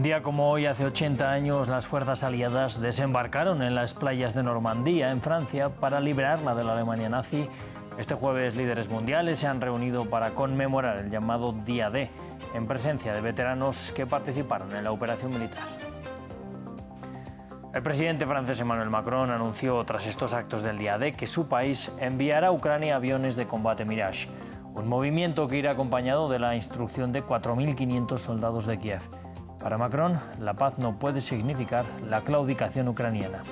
día como hoy, hace 80 años, las fuerzas aliadas desembarcaron en las playas de Normandía, en Francia, para liberarla de la Alemania nazi. Este jueves, líderes mundiales se han reunido para conmemorar el llamado Día D, en presencia de veteranos que participaron en la operación militar. El presidente francés Emmanuel Macron anunció, tras estos actos del Día D, que su país enviará a Ucrania aviones de combate Mirage, un movimiento que irá acompañado de la instrucción de 4.500 soldados de Kiev. Para Macron, la paz no puede significar la claudicación ucraniana.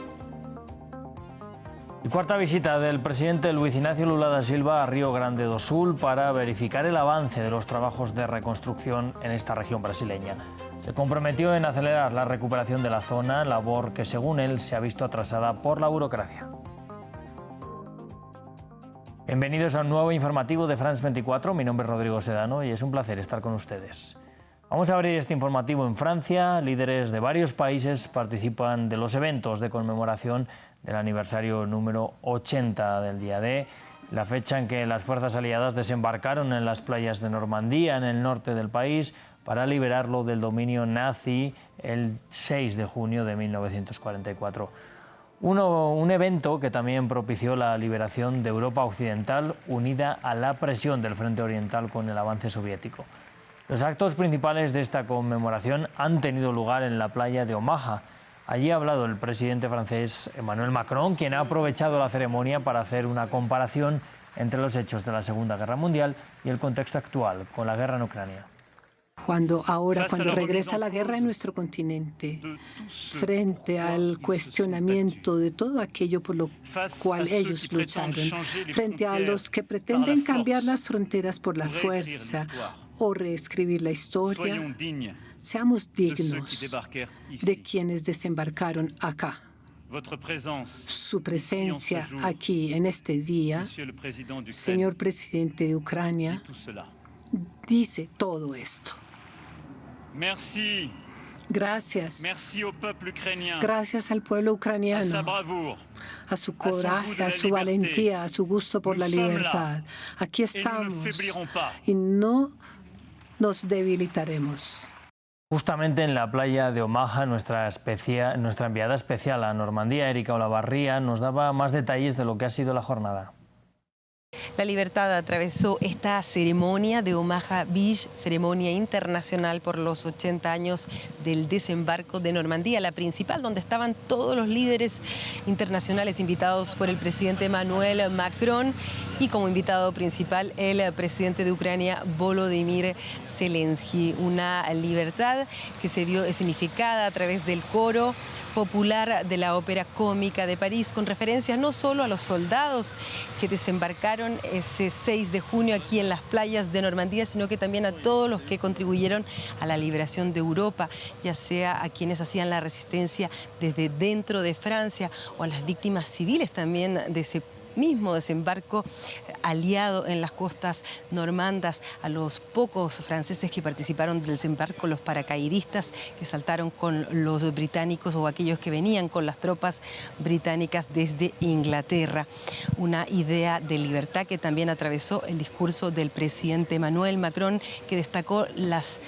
Y cuarta visita del presidente Luis Ignacio Lula da Silva a Río Grande do Sul para verificar el avance de los trabajos de reconstrucción en esta región brasileña. Se comprometió en acelerar la recuperación de la zona, labor que, según él, se ha visto atrasada por la burocracia. Bienvenidos a un nuevo informativo de France 24. Mi nombre es Rodrigo Sedano y es un placer estar con ustedes. Vamos a abrir este informativo en Francia. Líderes de varios países participan de los eventos de conmemoración del aniversario número 80 del Día D, la fecha en que las fuerzas aliadas desembarcaron en las playas de Normandía, en el norte del país, para liberarlo del dominio nazi el 6 de junio de 1944. Un evento que también propició la liberación de Europa Occidental, unida a la presión del Frente Oriental con el avance soviético. Los actos principales de esta conmemoración han tenido lugar en la playa de Omaha. Allí ha hablado el presidente francés Emmanuel Macron, quien ha aprovechado la ceremonia para hacer una comparación entre los hechos de la Segunda Guerra Mundial y el contexto actual, con la guerra en Ucrania. Cuando regresa la guerra en nuestro continente, frente al cuestionamiento de todo aquello por lo cual ellos lucharon, frente a los que pretenden cambiar las fronteras por la fuerza o reescribir la historia, seamos dignos de quienes desembarcaron acá. Su presencia aquí en este día, señor presidente de Ucrania, dice todo esto. Gracias. Gracias al pueblo ucraniano, a su coraje, a su valentía, a su gusto por la libertad. Aquí estamos y no nos debilitaremos. Justamente en la playa de Omaha, nuestra enviada especial a Normandía, Erika Olavarría, nos daba más detalles de lo que ha sido la jornada. La Libertad atravesó esta ceremonia de Omaha Beach, ceremonia internacional por los 80 años del desembarco de Normandía, la principal, donde estaban todos los líderes internacionales invitados por el presidente Emmanuel Macron y como invitado principal el presidente de Ucrania, Volodymyr Zelensky. Una libertad que se vio escenificada a través del coro popular de la Ópera Cómica de París, con referencia no solo a los soldados que desembarcaron ese 6 de junio aquí en las playas de Normandía, sino que también a todos los que contribuyeron a la liberación de Europa, ya sea a quienes hacían la resistencia desde dentro de Francia o a las víctimas civiles también de ese mismo desembarco aliado en las costas normandas, a los pocos franceses que participaron del desembarco, los paracaidistas que saltaron con los británicos o aquellos que venían con las tropas británicas desde Inglaterra. Una idea de libertad que también atravesó el discurso del presidente Emmanuel Macron, que destacó las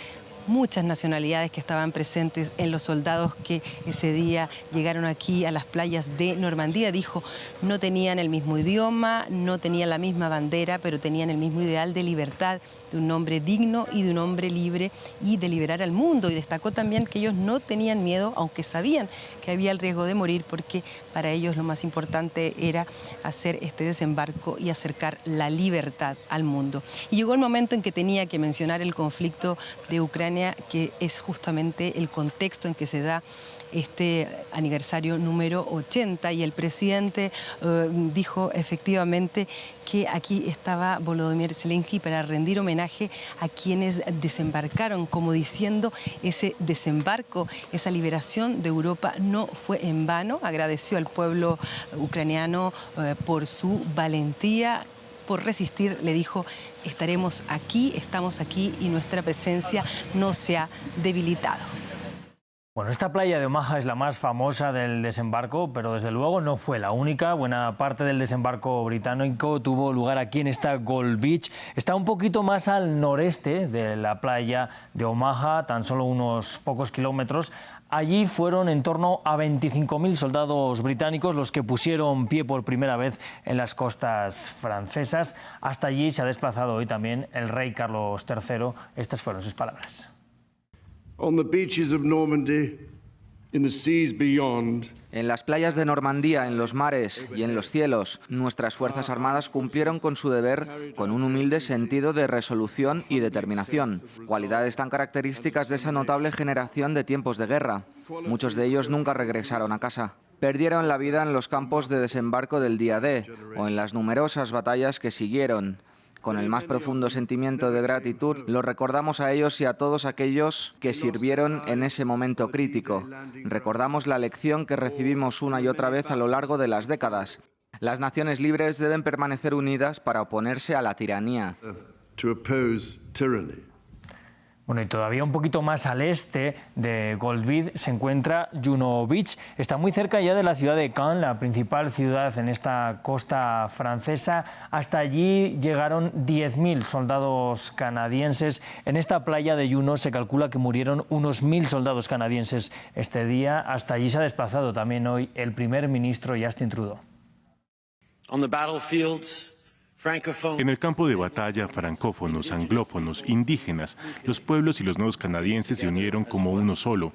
muchas nacionalidades que estaban presentes en los soldados que ese día llegaron aquí a las playas de Normandía. Dijo, no tenían el mismo idioma, no tenían la misma bandera, pero tenían el mismo ideal de libertad, de un hombre digno y de un hombre libre y de liberar al mundo. Y destacó también que ellos no tenían miedo, aunque sabían que había el riesgo de morir, porque para ellos lo más importante era hacer este desembarco y acercar la libertad al mundo. Y llegó el momento en que tenía que mencionar el conflicto de Ucrania, que es justamente el contexto en que se da este aniversario número 80, y el presidente dijo efectivamente que aquí estaba Volodymyr Zelensky para rendir homenaje a quienes desembarcaron, como diciendo, ese desembarco, esa liberación de Europa no fue en vano. Agradeció al pueblo ucraniano por su valentía, por resistir. Le dijo, estaremos aquí, estamos aquí y nuestra presencia no se ha debilitado. Bueno, esta playa de Omaha es la más famosa del desembarco, pero desde luego no fue la única. Buena parte del desembarco británico tuvo lugar aquí en esta Gold Beach. Está un poquito más al noreste de la playa de Omaha, tan solo unos pocos kilómetros. Allí fueron en torno a 25.000 soldados británicos los que pusieron pie por primera vez en las costas francesas. Hasta allí se ha desplazado hoy también el rey Carlos III. Estas fueron sus palabras. On the beaches of Normandy, in the seas beyond. En las playas de Normandía, en los mares y en los cielos, nuestras Fuerzas Armadas cumplieron con su deber con un humilde sentido de resolución y determinación, cualidades tan características de esa notable generación de tiempos de guerra. Muchos de ellos nunca regresaron a casa. Perdieron la vida en los campos de desembarco del día D o en las numerosas batallas que siguieron. Con el más profundo sentimiento de gratitud, los recordamos a ellos y a todos aquellos que sirvieron en ese momento crítico. Recordamos la lección que recibimos una y otra vez a lo largo de las décadas. Las naciones libres deben permanecer unidas para oponerse a la tiranía. Bueno, y todavía un poquito más al este de Gold Beach se encuentra Juno Beach. Está muy cerca ya de la ciudad de Caen, la principal ciudad en esta costa francesa. Hasta allí llegaron 10.000 soldados canadienses. En esta playa de Juno se calcula que murieron unos 1.000 soldados canadienses este día. Hasta allí se ha desplazado también hoy el primer ministro Justin Trudeau. En el campo de batalla, francófonos, anglófonos, indígenas, los pueblos y los nuevos canadienses se unieron como uno solo.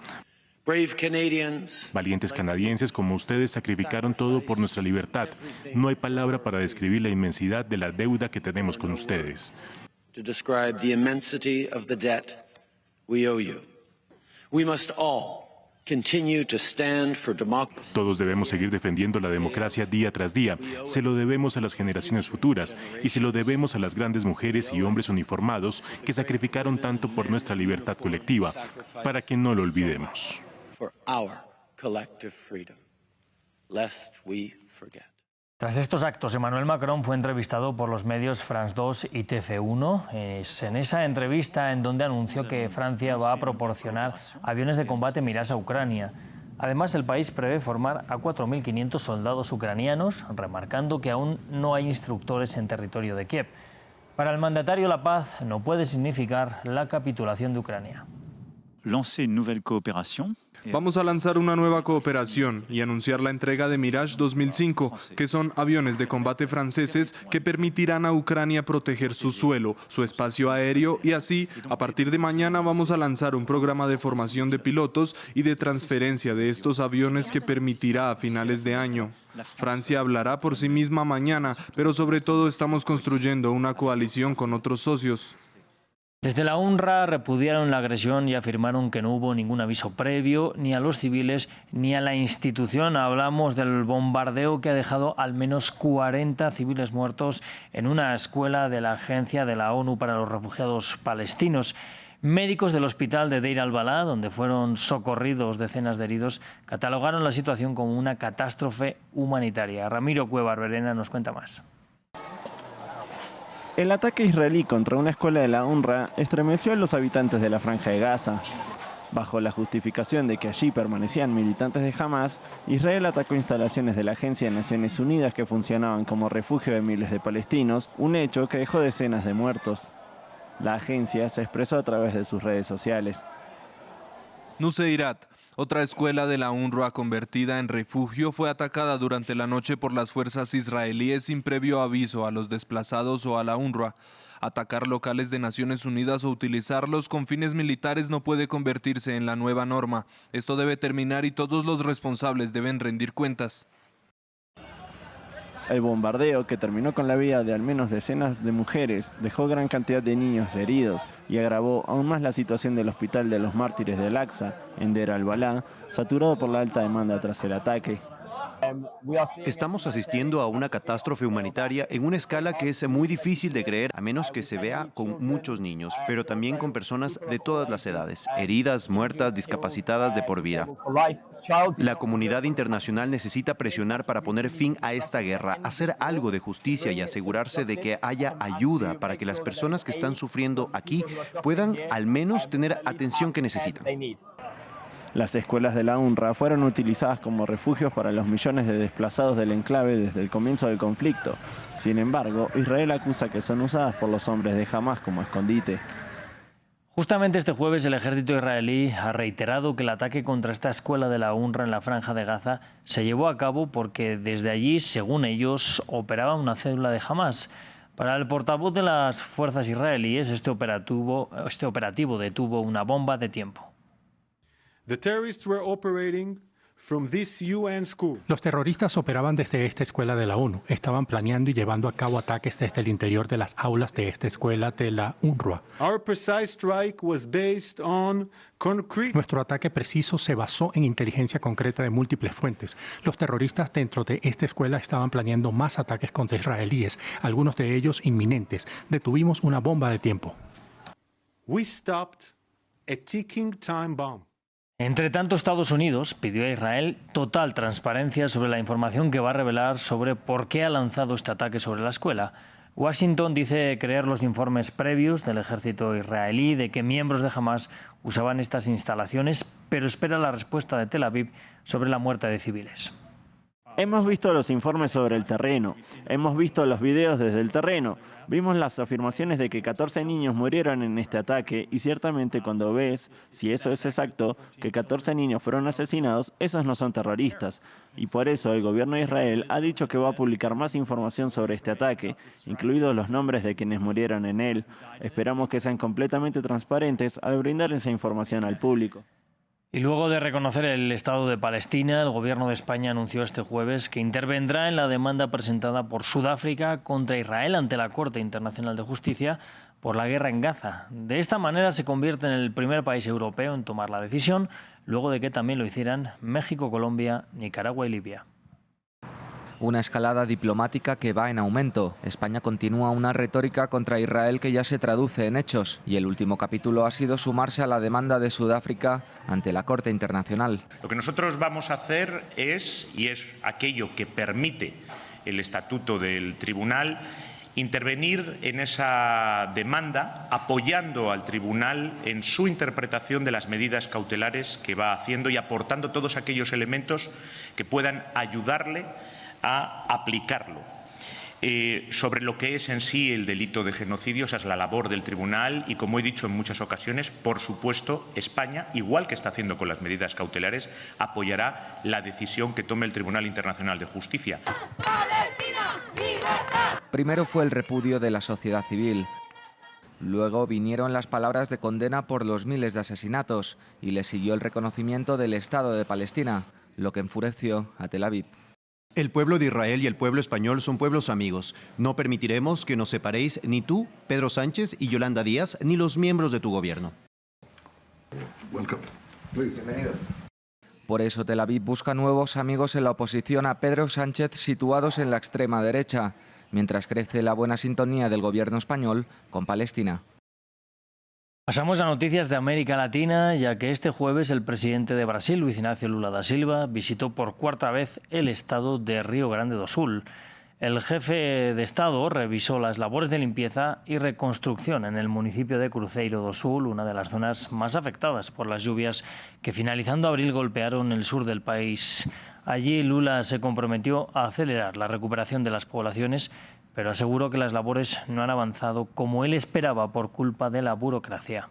Valientes canadienses como ustedes sacrificaron todo por nuestra libertad. No hay palabra para describir la inmensidad de la deuda que tenemos con ustedes. Todos debemos seguir defendiendo la democracia día tras día. Se lo debemos a las generaciones futuras y se lo debemos a las grandes mujeres y hombres uniformados que sacrificaron tanto por nuestra libertad colectiva, para que no lo olvidemos. Tras estos actos, Emmanuel Macron fue entrevistado por los medios France 2 y TF1. Es en esa entrevista en donde anunció que Francia va a proporcionar aviones de combate Mirage a Ucrania. Además, el país prevé formar a 4.500 soldados ucranianos, remarcando que aún no hay instructores en territorio de Kiev. Para el mandatario, la paz no puede significar la capitulación de Ucrania. Vamos a lanzar una nueva cooperación y anunciar la entrega de Mirage 2005, que son aviones de combate franceses que permitirán a Ucrania proteger su suelo, su espacio aéreo y así, a partir de mañana vamos a lanzar un programa de formación de pilotos y de transferencia de estos aviones que permitirá a finales de año. Francia hablará por sí misma mañana, pero sobre todo estamos construyendo una coalición con otros socios. Desde la UNRWA repudiaron la agresión y afirmaron que no hubo ningún aviso previo ni a los civiles ni a la institución. Hablamos del bombardeo que ha dejado al menos 40 civiles muertos en una escuela de la Agencia de la ONU para los Refugiados Palestinos. Médicos del hospital de Deir al-Balá, donde fueron socorridos decenas de heridos, catalogaron la situación como una catástrofe humanitaria. Ramiro Cueva Arberena nos cuenta más. El ataque israelí contra una escuela de la UNRWA estremeció a los habitantes de la Franja de Gaza. Bajo la justificación de que allí permanecían militantes de Hamas, Israel atacó instalaciones de la Agencia de Naciones Unidas que funcionaban como refugio de miles de palestinos, un hecho que dejó decenas de muertos. La agencia se expresó a través de sus redes sociales. Nuseirat, otra escuela de la UNRWA convertida en refugio, fue atacada durante la noche por las fuerzas israelíes sin previo aviso a los desplazados o a la UNRWA. Atacar locales de Naciones Unidas o utilizarlos con fines militares no puede convertirse en la nueva norma. Esto debe terminar y todos los responsables deben rendir cuentas. El bombardeo, que terminó con la vida de al menos decenas de mujeres, dejó gran cantidad de niños heridos y agravó aún más la situación del Hospital de los Mártires de Al-Aqsa, en Deir al-Balá, saturado por la alta demanda tras el ataque. Estamos asistiendo a una catástrofe humanitaria en una escala que es muy difícil de creer, a menos que se vea con muchos niños, pero también con personas de todas las edades, heridas, muertas, discapacitadas de por vida. La comunidad internacional necesita presionar para poner fin a esta guerra, hacer algo de justicia y asegurarse de que haya ayuda para que las personas que están sufriendo aquí puedan al menos tener atención que necesitan. Las escuelas de la UNRWA fueron utilizadas como refugios para los millones de desplazados del enclave desde el comienzo del conflicto. Sin embargo, Israel acusa que son usadas por los hombres de Hamás como escondite. Justamente este jueves el ejército israelí ha reiterado que el ataque contra esta escuela de la UNRWA en la Franja de Gaza se llevó a cabo porque desde allí, según ellos, operaba una célula de Hamás. Para el portavoz de las fuerzas israelíes, este operativo detuvo una bomba de tiempo. Los terroristas operaban desde esta escuela de la ONU. Estaban planeando y llevando a cabo ataques desde el interior de las aulas de esta escuela de la UNRWA. Nuestro ataque preciso se basó en inteligencia concreta de múltiples fuentes. Los terroristas dentro de esta escuela estaban planeando más ataques contra israelíes, algunos de ellos inminentes. Detuvimos una bomba de tiempo. Entre tanto, Estados Unidos pidió a Israel total transparencia sobre la información que va a revelar sobre por qué ha lanzado este ataque sobre la escuela. Washington dice creer los informes previos del ejército israelí de que miembros de Hamás usaban estas instalaciones, pero espera la respuesta de Tel Aviv sobre la muerte de civiles. Hemos visto los informes sobre el terreno, hemos visto los videos desde el terreno, vimos las afirmaciones de que 14 niños murieron en este ataque y ciertamente cuando ves, si eso es exacto, que 14 niños fueron asesinados, esos no son terroristas. Y por eso el gobierno de Israel ha dicho que va a publicar más información sobre este ataque, incluidos los nombres de quienes murieron en él. Esperamos que sean completamente transparentes al brindar esa información al público. Y luego de reconocer el Estado de Palestina, el Gobierno de España anunció este jueves que intervendrá en la demanda presentada por Sudáfrica contra Israel ante la Corte Internacional de Justicia por la guerra en Gaza. De esta manera se convierte en el primer país europeo en tomar la decisión, luego de que también lo hicieran México, Colombia, Nicaragua y Libia. Una escalada diplomática que va en aumento. España continúa una retórica contra Israel que ya se traduce en hechos y el último capítulo ha sido sumarse a la demanda de Sudáfrica ante la Corte Internacional. Lo que nosotros vamos a hacer es aquello que permite el estatuto del tribunal, intervenir en esa demanda apoyando al tribunal en su interpretación de las medidas cautelares que va haciendo y aportando todos aquellos elementos que puedan ayudarle a aplicarlo. Sobre lo que es en sí el delito de genocidio, esa es la labor del tribunal y, como he dicho en muchas ocasiones, por supuesto, España, igual que está haciendo con las medidas cautelares, apoyará la decisión que tome el Tribunal Internacional de Justicia. Primero fue el repudio de la sociedad civil. Luego vinieron las palabras de condena por los miles de asesinatos y le siguió el reconocimiento del Estado de Palestina, lo que enfureció a Tel Aviv. El pueblo de Israel y el pueblo español son pueblos amigos. No permitiremos que nos separéis ni tú, Pedro Sánchez y Yolanda Díaz, ni los miembros de tu gobierno. Por eso Tel Aviv busca nuevos amigos en la oposición a Pedro Sánchez situados en la extrema derecha, mientras crece la buena sintonía del gobierno español con Palestina. Pasamos a noticias de América Latina, ya que este jueves el presidente de Brasil, Luis Inácio Lula da Silva, visitó por cuarta vez el estado de Río Grande do Sul. El jefe de Estado revisó las labores de limpieza y reconstrucción en el municipio de Cruzeiro do Sul, una de las zonas más afectadas por las lluvias que finalizando abril golpearon el sur del país. Allí Lula se comprometió a acelerar la recuperación de las poblaciones, pero aseguró que las labores no han avanzado como él esperaba por culpa de la burocracia.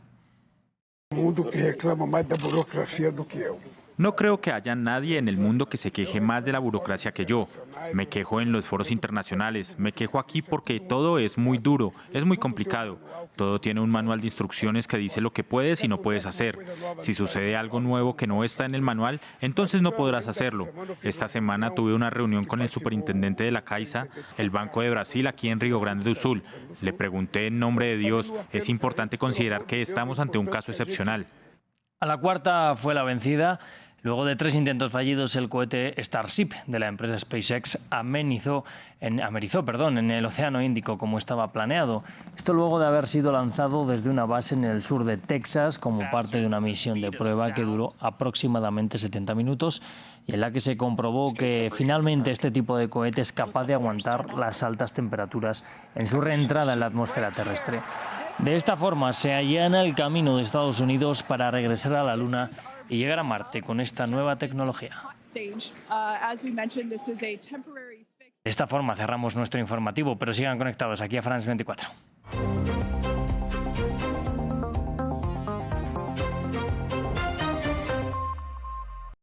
mundo que reclama más de burocracia do que yo. No creo que haya nadie en el mundo que se queje más de la burocracia que yo. Me quejo en los foros internacionales, me quejo aquí porque todo es muy duro, es muy complicado. Todo tiene un manual de instrucciones que dice lo que puedes y no puedes hacer. Si sucede algo nuevo que no está en el manual, entonces no podrás hacerlo. Esta semana tuve una reunión con el superintendente de la Caixa, el Banco de Brasil, aquí en Río Grande do Sul. Le pregunté en nombre de Dios, es importante considerar que estamos ante un caso excepcional. A la cuarta fue la vencida. Luego de 3 intentos fallidos, el cohete Starship de la empresa SpaceX amerizó en el Océano Índico como estaba planeado. Esto luego de haber sido lanzado desde una base en el sur de Texas como parte de una misión de prueba que duró aproximadamente 70 minutos y en la que se comprobó que finalmente este tipo de cohete es capaz de aguantar las altas temperaturas en su reentrada en la atmósfera terrestre. De esta forma se allana el camino de Estados Unidos para regresar a la Luna y llegar a Marte con esta nueva tecnología. De esta forma cerramos nuestro informativo, pero sigan conectados aquí a France 24.